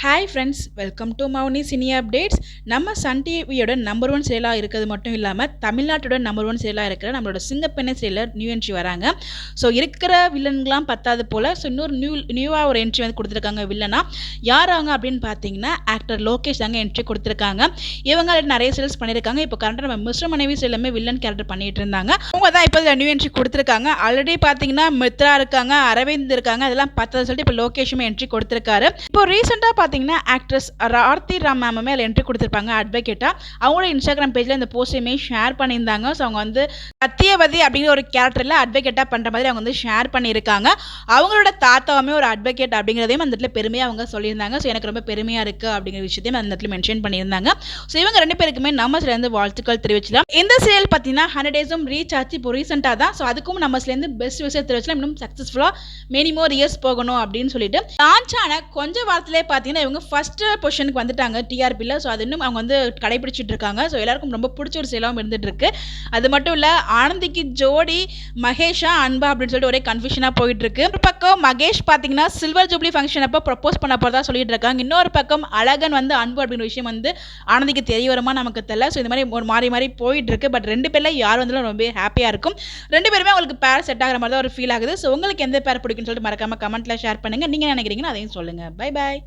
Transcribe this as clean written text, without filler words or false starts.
Hi friends, welcome to Mouni cine updates. நம்ம Sun டிவியோட number one சீரியலாக இருக்கிறது மட்டும் இல்லாமல் தமிழ்நாட்டோட நம்பர் ஒன் சீரியலாக இருக்கிற நம்மளோட சிங்கப்பெண்ணை சீரியலில் நியூ என்ட்ரி வராங்க. ஸோ இருக்கிற வில்லன்களாம் பத்தாது போல் ஸோ இன்னொரு நியூவாக ஒரு என்ட்ரி வந்து கொடுத்துருக்காங்க. வில்லனா யார் அவங்க அப்படின்னு பார்த்தீங்கன்னா ஆக்டர் லோகேஷ் தாங்க என்ட்ரி கொடுத்துருக்காங்க. இவங்க நிறைய சீரியல்ஸ் பண்ணியிருக்காங்க. இப்போ கரெக்டாக நம்ம மிஸ்டர் மனைவி சீரியலுமே வில்லன் கேரக்டர் பண்ணிட்டு இருந்தாங்க. அவங்க தான் இப்போ நியூ என்ட்ரி கொடுத்துருக்காங்க. ஆல்ரெடி பார்த்தீங்கன்னா மித்ரா இருக்காங்க, அரவிந்த் இருக்காங்க, அதெல்லாம் பார்த்ததை சொல்லிட்டு இப்போ லோகேஷுமே என்ட்ரி கொடுத்துருக்காரு. இப்போ ரீசெண்டாக பார்த்தீங்கன்னா ஆக்ட்ரஸ் ஆர்த்தி ராம் மேமே அதில் என்ட்ரி கொடுத்துருப்பாங்க அட்வொகேட்டா. அவங்களோட இன்ஸ்டாகிராம் பேஜில் இந்த போஸ்டையுமே ஷேர் பண்ணியிருந்தாங்க. ஸோ அவங்க வந்து சத்தியவதி அப்படிங்கிற ஒரு கேரக்டரில் அட்வொகேட்டாக பண்ணுற மாதிரி அவங்க வந்து ஷேர் பண்ணியிருக்காங்க. அவங்களோட தாத்தாவுமே ஒரு அட்வொகேட் அப்படிங்கிறதையும் அந்த இடத்துல பெருமையாக அவங்க சொல்லியிருந்தாங்க. ஸோ எனக்கு ரொம்ப பெருமையாக இருக்குது அப்படிங்கிற விஷயத்தையும் அந்த இடத்துல மென்ஷன் பண்ணியிருந்தாங்க. ஸோ இவங்க ரெண்டு பேருக்குமே நம்ம சிலேருந்து வாழ்த்துக்கள் தெரிவிச்சலாம். இந்த சீரியல் பார்த்தீங்கன்னா 100 days ரீச் ஆச்சு இப்போ ரீசெண்டாக தான். ஸோ அதுக்கும் நம்ம சிலேருந்து பெஸ்ட் விஷயம் தெரிவிச்சலாம். இன்னும் சக்ஸஸ்ஃபுல்லாக மெனி மோர் இயர்ஸ் போகணும் அப்படின்னு சொல்லிட்டு லான்ச் ஆன கொஞ்சம் வாரத்திலே பார்த்தீங்கன்னா இவங்க ஃபர்ஸ்ட் பொசிஷனுக்கு வந்துட்டாங்க டிஆர்பியில். ஸோ அது இன்னும் அவங்க வந்து கடைபிடிச்சிட்டு இருக்காங்க. ஸோ எல்லாருக்கும் ரொம்ப பிடிச்ச ஒரு செயலாகவும் இருந்துட்டு இருக்கு. அது மட்டும் இல்லை, ஆனந்திக்கு ஜோடி மகேஷா அன்பா அப்படின்னு சொல்லிட்டு ஒரே கன்ஃபியூஷனாக போயிட்டு இருக்கு. ஒரு பக்கம் மகேஷ் பார்த்தீங்கன்னா சில்வர் ஜூப்ளி ஃபங்க்ஷன் அப்போ ப்ரப்போஸ் பண்ண போகிறதா சொல்லிட்டு இருக்காங்க. இன்னொரு பக்கம் அழகன் வந்து அன்பு அப்படிங்கிற விஷயம் வந்து ஆனந்திக்கு தெரிய வருமா நமக்கு தெரியல. ஸோ இந்த மாதிரி ஒரு மாறி போயிட்டு இருக்கு. பட் ரெண்டு பேர்ல யார் வந்தாலும் ரொம்ப ஹாப்பியாக இருக்கும். ரெண்டு பேருமே உங்களுக்கு பேர் செட் ஆகிற மாதிரி தான் ஒரு ஃபீல் ஆகுது. ஸோ உங்களுக்கு எந்த பேர் பிடிக்குன்னு சொல்லிட்டு மறக்காம கமெண்ட்ல ஷேர் பண்ணுங்க. நீங்க நினைக்கிறீங்கன்னு அதையும் சொல்லுங்க. Bye bye.